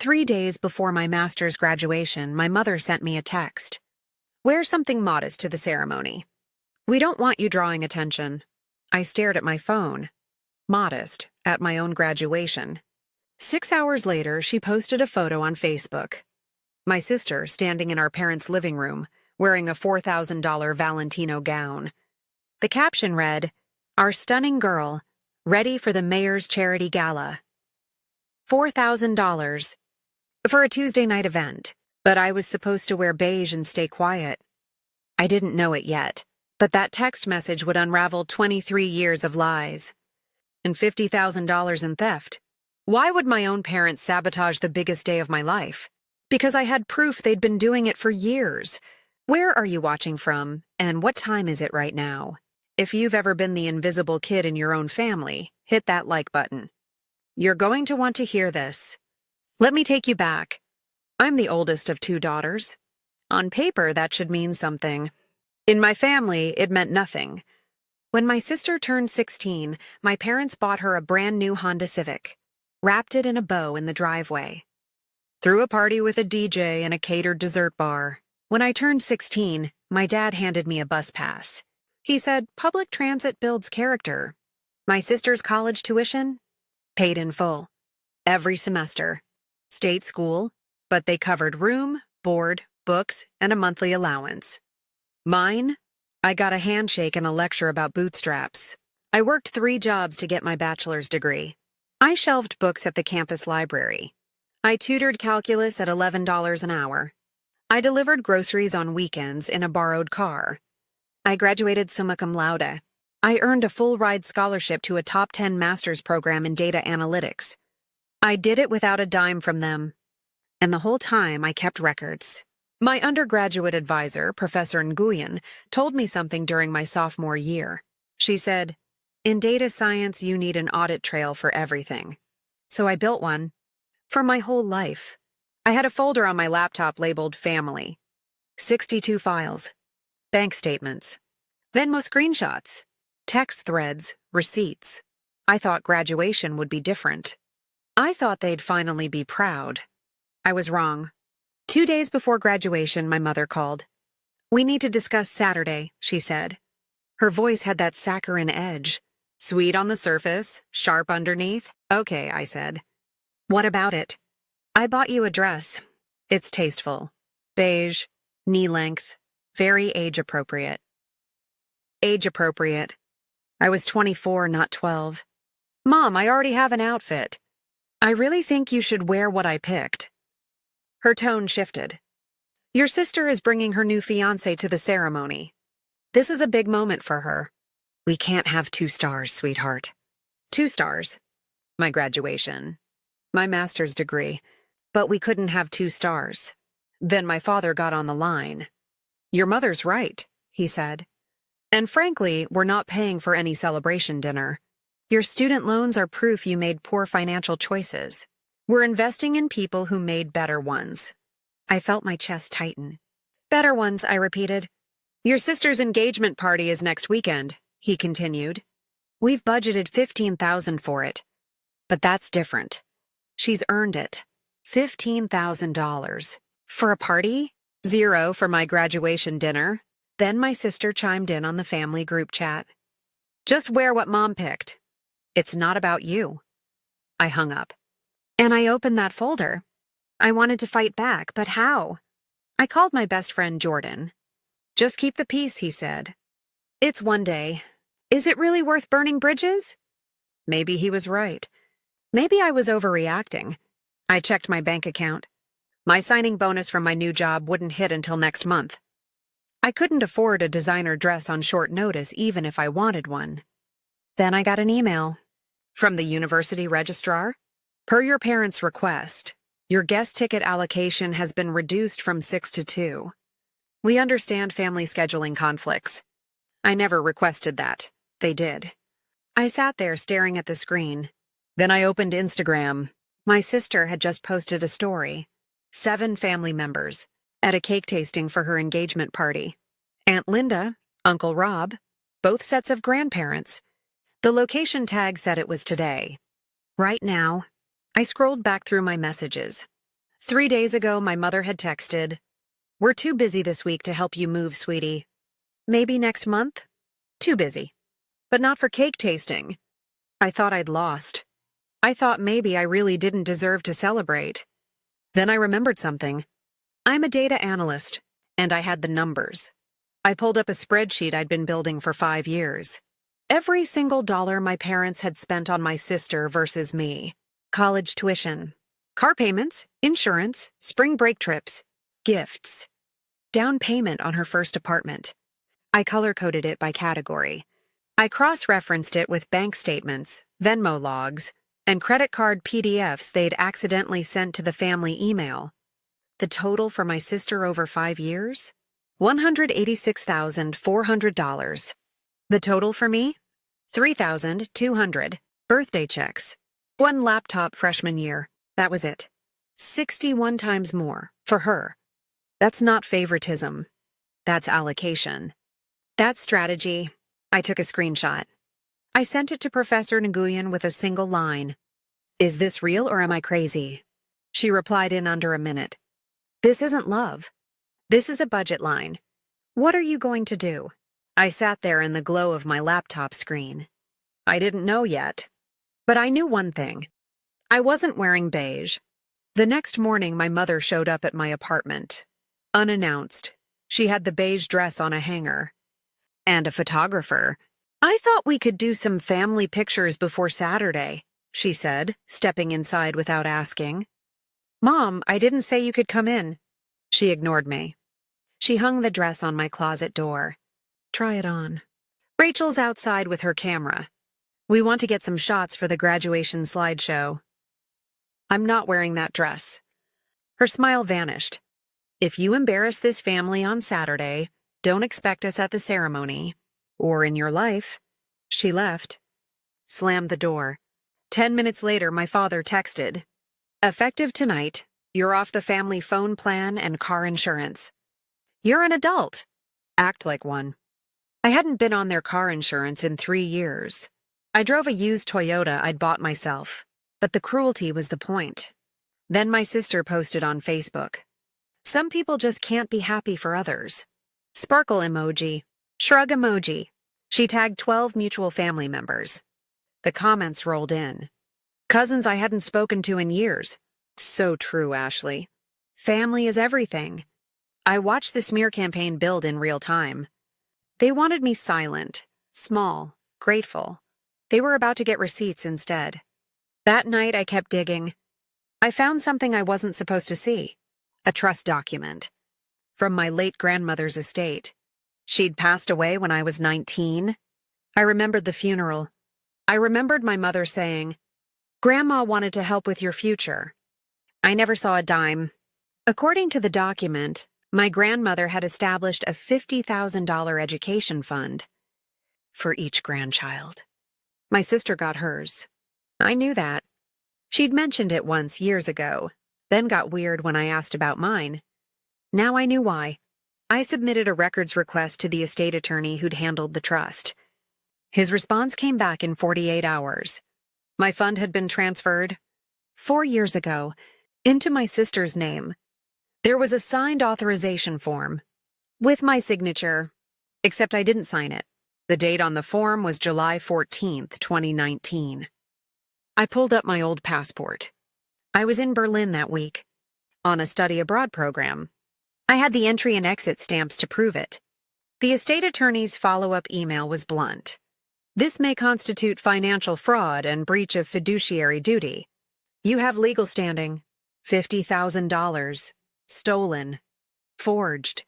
3 days before my master's graduation, my mother sent me a text. Wear something modest to the ceremony. We don't want you drawing attention. I stared at my phone. Modest, at my own graduation. 6 hours later, she posted a photo on Facebook. My sister standing in our parents' living room, wearing a $4,000 Valentino gown. The caption read, "Our stunning girl, ready for the mayor's charity gala." $4,000 for a Tuesday night event, but I was supposed to wear beige and stay quiet. I didn't know it yet, but that text message would unravel 23 years of lies. And $50,000 in theft. Why would my own parents sabotage the biggest day of my life? Because I had proof they'd been doing it for years. Where are you watching from, and what time is it right now? If you've ever been the invisible kid in your own family, hit that like button. You're going to want to hear this. Let me take you back. I'm the oldest of 2 daughters. On paper, that should mean something. In my family, it meant nothing. When my sister turned 16, my parents bought her a brand new Honda Civic, wrapped it in a bow in the driveway. Threw a party with a DJ and a catered dessert bar. When I turned 16, my dad handed me a bus pass. He said, "Public transit builds character." My sister's college tuition? Paid in full. Every semester. State school, but they covered room, board, books, and a monthly allowance. Mine? I got a handshake and a lecture about bootstraps. I worked 3 jobs to get my bachelor's degree. I shelved books at the campus library. I tutored calculus at $11 an hour. I delivered groceries on weekends in a borrowed car. I graduated summa cum laude. I earned a full-ride scholarship to a top 10 master's program in data analytics. I did it without a dime from them. And the whole time I kept records. My undergraduate advisor, Professor Nguyen, told me something during my sophomore year. She said, "In data science, you need an audit trail for everything." So I built one. For my whole life. I had a folder on my laptop labeled Family. 62 files. Bank statements. Venmo screenshots. Text threads. Receipts. I thought graduation would be different. I thought they'd finally be proud. I was wrong. 2 days before graduation, my mother called. "We need to discuss Saturday," she said. Her voice had that saccharine edge. Sweet on the surface, sharp underneath. "Okay," I said. "What about it?" "I bought you a dress. It's tasteful. Beige, knee length, very age-appropriate." Age-appropriate. I was 24, not 12. "Mom, I already have an outfit." "I really think you should wear what I picked." Her tone shifted. "Your sister is bringing her new fiancé to the ceremony. This is a big moment for her. We can't have 2 stars, sweetheart." 2 stars. My graduation. My master's degree. But we couldn't have 2 stars. Then my father got on the line. "Your mother's right," he said. "And frankly, we're not paying for any celebration dinner. Your student loans are proof you made poor financial choices. We're investing in people who made better ones." I felt my chest tighten. "Better ones," I repeated. "Your sister's engagement party is next weekend," he continued. "We've budgeted $15,000 for it. But that's different. She's earned it. $15,000. For a party? 0 for my graduation dinner." Then my sister chimed in on the family group chat. "Just wear what Mom picked. It's not about you." I hung up. And I opened that folder. I wanted to fight back, but how? I called my best friend Jordan. "Just keep the peace," he said. "It's one day. Is it really worth burning bridges?" Maybe he was right. Maybe I was overreacting. I checked my bank account. My signing bonus from my new job wouldn't hit until next month. I couldn't afford a designer dress on short notice even if I wanted one. Then I got an email. From the university registrar. "Per your parents' request, your guest ticket allocation has been reduced from 6 to 2. We understand family scheduling conflicts." I never requested that. They did. I sat there staring at the screen. Then I opened Instagram. My sister had just posted a story. 7 family members at a cake tasting for her engagement party. Aunt Linda, Uncle Rob, both sets of grandparents. The location tag said it was today. Right now. I scrolled back through my messages. 3 days ago, my mother had texted, "We're too busy this week to help you move, sweetie. Maybe next month?" Too busy. But not for cake tasting. I thought I'd lost. I thought maybe I really didn't deserve to celebrate. Then I remembered something. I'm a data analyst, and I had the numbers. I pulled up a spreadsheet I'd been building for 5 years. Every single dollar my parents had spent on my sister versus me. College tuition, car payments, insurance, spring break trips, gifts, down payment on her first apartment. I color-coded it by category. I cross-referenced it with bank statements, Venmo logs, and credit card PDFs they'd accidentally sent to the family email. The total for my sister over 5 years? $186,400. The total for me? $3,200. Birthday checks. 1 laptop freshman year. That was it. 61 times more for her. That's not favoritism. That's allocation. That's strategy. I took a screenshot. I sent it to Professor Nguyen with a single line. "Is this real or am I crazy?" She replied in under a minute. "This isn't love. This is a budget line. What are you going to do?" I sat there in the glow of my laptop screen. I didn't know yet. But I knew one thing. I wasn't wearing beige. The next morning, my mother showed up at my apartment. Unannounced. She had the beige dress on a hanger. And a photographer. "I thought we could do some family pictures before Saturday," she said, stepping inside without asking. "Mom, I didn't say you could come in." She ignored me. She hung the dress on my closet door. "Try it on." "Rachel's outside with her camera. We want to get some shots for the graduation slideshow." "I'm not wearing that dress." Her smile vanished. "If you embarrass this family on Saturday, don't expect us at the ceremony. Or in your life." She left. Slammed the door. 10 minutes later, my father texted, "Effective tonight, you're off the family phone plan and car insurance. You're an adult. Act like one." I hadn't been on their car insurance in 3 years. I drove a used Toyota I'd bought myself, but the cruelty was the point. Then my sister posted on Facebook. "Some people just can't be happy for others." Sparkle emoji. Shrug emoji. She tagged 12 mutual family members. The comments rolled in. Cousins I hadn't spoken to in years. So true, Ashley. Family is everything. I watched the smear campaign build in real time. They wanted me silent, small, grateful. They were about to get receipts instead. That night I kept digging. I found something I wasn't supposed to see. A trust document. From my late grandmother's estate. She'd passed away when I was 19. I remembered the funeral. I remembered my mother saying, "Grandma wanted to help with your future." I never saw a dime. According to the document, my grandmother had established a $50,000 education fund for each grandchild. My sister got hers. I knew that. She'd mentioned it once years ago, then got weird when I asked about mine. Now I knew why. I submitted a records request to the estate attorney who'd handled the trust. His response came back in 48 hours. My fund had been transferred 4 years ago into my sister's name. There was a signed authorization form with my signature, except I didn't sign it. The date on the form was July 14th, 2019. I pulled up my old passport. I was in Berlin that week, on a study abroad program. I had the entry and exit stamps to prove it. The estate attorney's follow-up email was blunt. "This may constitute financial fraud and breach of fiduciary duty. You have legal standing. $50,000. Stolen. Forged.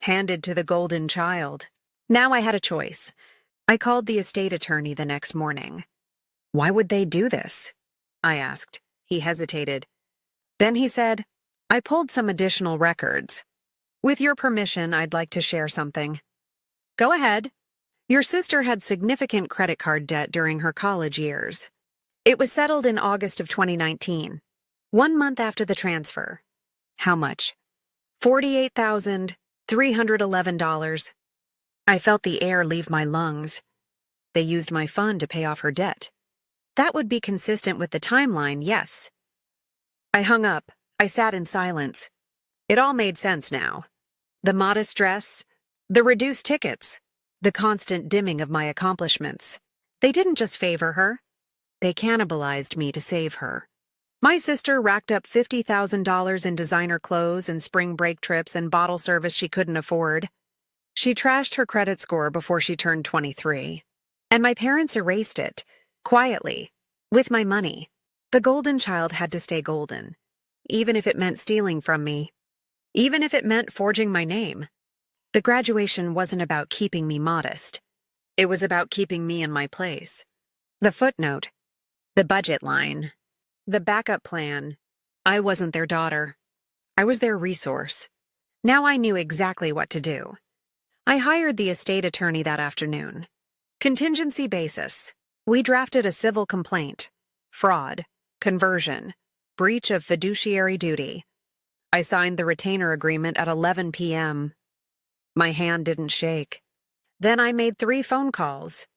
Handed to the golden child." Now I had a choice. I called the estate attorney the next morning. "Why would they do this?" I asked. He hesitated. Then he said, "I pulled some additional records. With your permission, I'd like to share something." "Go ahead." "Your sister had significant credit card debt during her college years. It was settled in August of 2019, 1 month after the transfer." "How much?" $48,311. I felt the air leave my lungs. They used my fund to pay off her debt. That would be consistent with the timeline, yes. I hung up, I sat in silence. It all made sense now. The modest dress, the reduced tickets, the constant dimming of my accomplishments. They didn't just favor her. They cannibalized me to save her. My sister racked up $50,000 in designer clothes and spring break trips and bottle service she couldn't afford. She trashed her credit score before she turned 23. And my parents erased it, quietly, with my money. The golden child had to stay golden, even if it meant stealing from me, even if it meant forging my name. The graduation wasn't about keeping me modest. It was about keeping me in my place. The footnote, the budget line, the backup plan. I wasn't their daughter. I was their resource. Now I knew exactly what to do. I hired the estate attorney that afternoon. Contingency basis. We drafted a civil complaint. Fraud, conversion, breach of fiduciary duty. I signed the retainer agreement at 11 p.m. My hand didn't shake. Then I made 3 phone calls.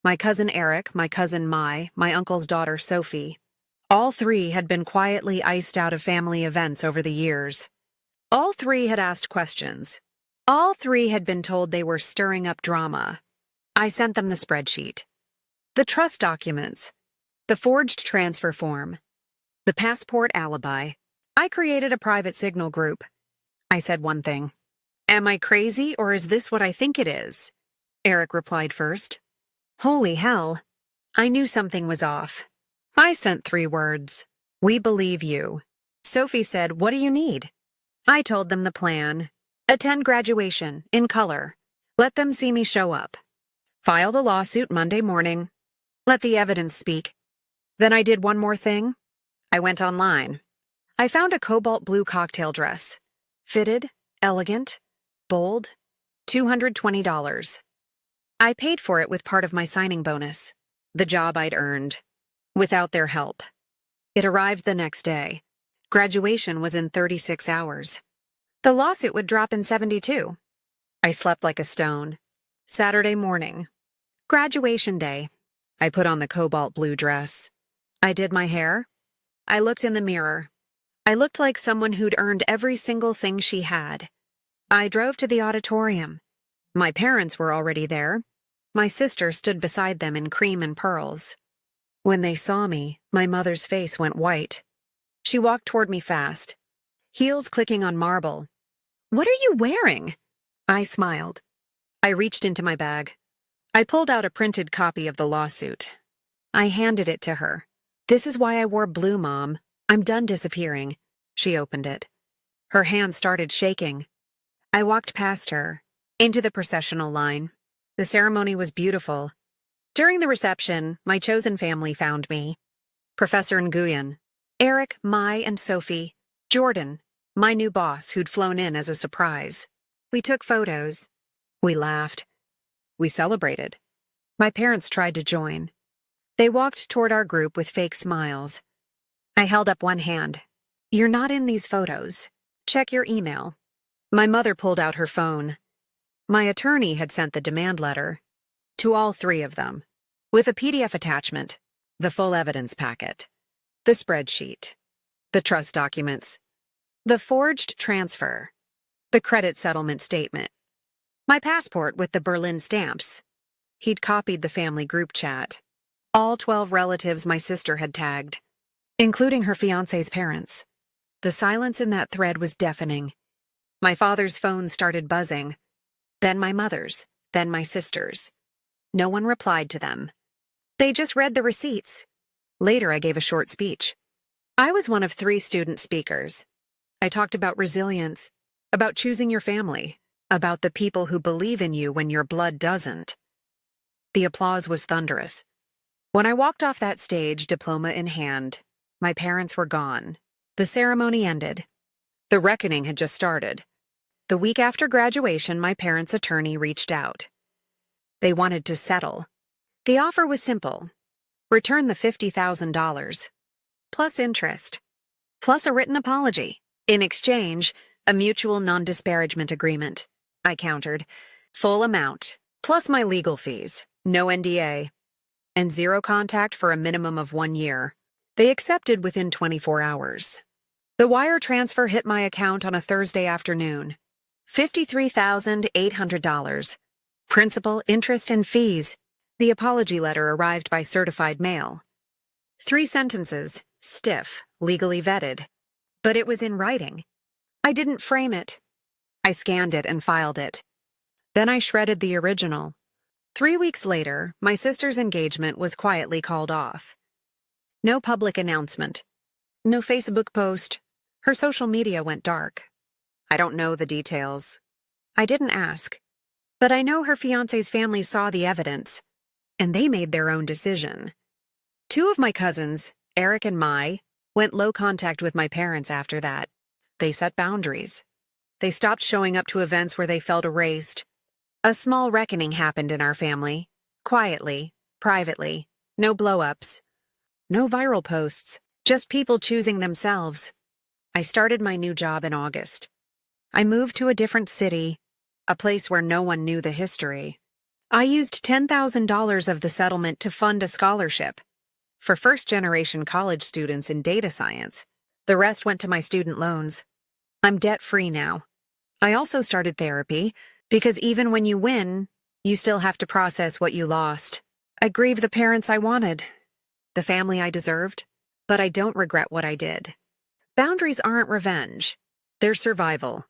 My cousin Eric, my cousin my uncle's daughter Sophie. All 3 had been quietly iced out of family events over the years. All 3 had asked questions. All 3 had been told they were stirring up drama. I sent them the spreadsheet, the trust documents, the forged transfer form, the passport alibi. I created a private signal group. I said one thing. Am I crazy, or is this what I think it is? Eric replied first. Holy hell. I knew something was off. I sent 3 words. We believe you. Sophie said, what do you need? I told them the plan. Attend graduation, in color. Let them see me show up. File the lawsuit Monday morning. Let the evidence speak. Then I did one more thing. I went online. I found a cobalt-blue cocktail dress. Fitted, elegant, bold, $220. I paid for it with part of my signing bonus, the job I'd earned, without their help. It arrived the next day. Graduation was in 36 hours. The lawsuit would drop in 72. I slept like a stone. Saturday morning. Graduation day. I put on the cobalt-blue dress. I did my hair. I looked in the mirror. I looked like someone who'd earned every single thing she had. I drove to the auditorium. My parents were already there. My sister stood beside them in cream and pearls. When they saw me, my mother's face went white. She walked toward me fast, heels clicking on marble. What are you wearing? I smiled. I reached into my bag. I pulled out a printed copy of the lawsuit. I handed it to her. This is why I wore blue, Mom. I'm done disappearing. She opened it. Her hand started shaking. I walked past her, into the processional line. The ceremony was beautiful. During the reception, my chosen family found me. Professor Nguyen, Eric, Mai, and Sophie, Jordan, my new boss who'd flown in as a surprise. We took photos. We laughed. We celebrated. My parents tried to join. They walked toward our group with fake smiles. I held up one hand. You're not in these photos. Check your email. My mother pulled out her phone. My attorney had sent the demand letter to all 3 of them, with a PDF attachment, the full evidence packet, the spreadsheet, the trust documents, the forged transfer, the credit settlement statement, my passport with the Berlin stamps. He'd copied the family group chat. All 12 relatives my sister had tagged, including her fiancé's parents. The silence in that thread was deafening. My father's phone started buzzing. Then my mother's, then my sister's. No one replied to them. They just read the receipts. Later, I gave a short speech. I was one of 3 student speakers. I talked about resilience, about choosing your family, about the people who believe in you when your blood doesn't. The applause was thunderous. When I walked off that stage, diploma in hand, my parents were gone. The ceremony ended. The reckoning had just started. The week after graduation, my parents' attorney reached out. They wanted to settle. The offer was simple. Return the $50,000, plus interest, plus a written apology. In exchange, a mutual non-disparagement agreement. I countered. Full amount, plus my legal fees, no NDA, and 0 contact for a minimum of 1 year. They accepted within 24 hours. The wire transfer hit my account on a Thursday afternoon. $53,800. Principal, interest, and fees. The apology letter arrived by certified mail. 3 sentences, stiff, legally vetted. But it was in writing. I didn't frame it. I scanned it and filed it. Then I shredded the original. 3 weeks later, my sister's engagement was quietly called off. No public announcement. No Facebook post. Her social media went dark. I don't know the details. I didn't ask. But I know her fiancé's family saw the evidence, and they made their own decision. 2 of my cousins, Eric and Mai, went low contact with my parents after that. They set boundaries. They stopped showing up to events where they felt erased. A small reckoning happened in our family. Quietly, privately. No blow-ups. No viral posts. Just people choosing themselves. I started my new job in August. I moved to a different city, a place where no one knew the history. I used $10,000 of the settlement to fund a scholarship for first-generation college students in data science. The rest went to my student loans. I'm debt-free now. I also started therapy because even when you win, you still have to process what you lost. I grieve the parents I wanted, the family I deserved, but I don't regret what I did. Boundaries aren't revenge. They're survival.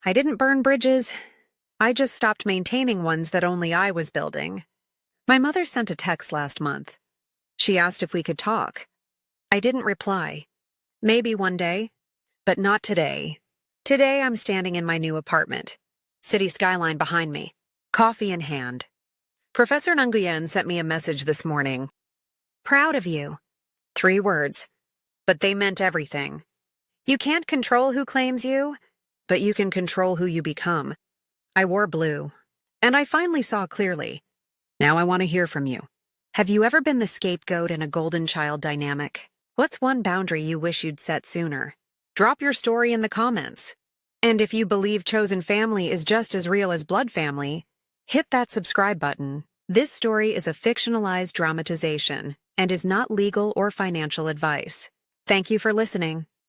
I didn't burn bridges. I just stopped maintaining ones that only I was building. My mother sent a text last month. She asked if we could talk. I didn't reply. Maybe one day, but not today. Today I'm standing in my new apartment. City skyline behind me. Coffee in hand. Professor Nguyen sent me a message this morning. Proud of you. 3 words. But they meant everything. You can't control who claims you, but you can control who you become. I wore blue, and I finally saw clearly. Now I want to hear from you. Have you ever been the scapegoat in a golden child dynamic? What's one boundary you wish you'd set sooner? Drop your story in the comments. And if you believe chosen family is just as real as blood family, hit that subscribe button. This story is a fictionalized dramatization and is not legal or financial advice. Thank you for listening.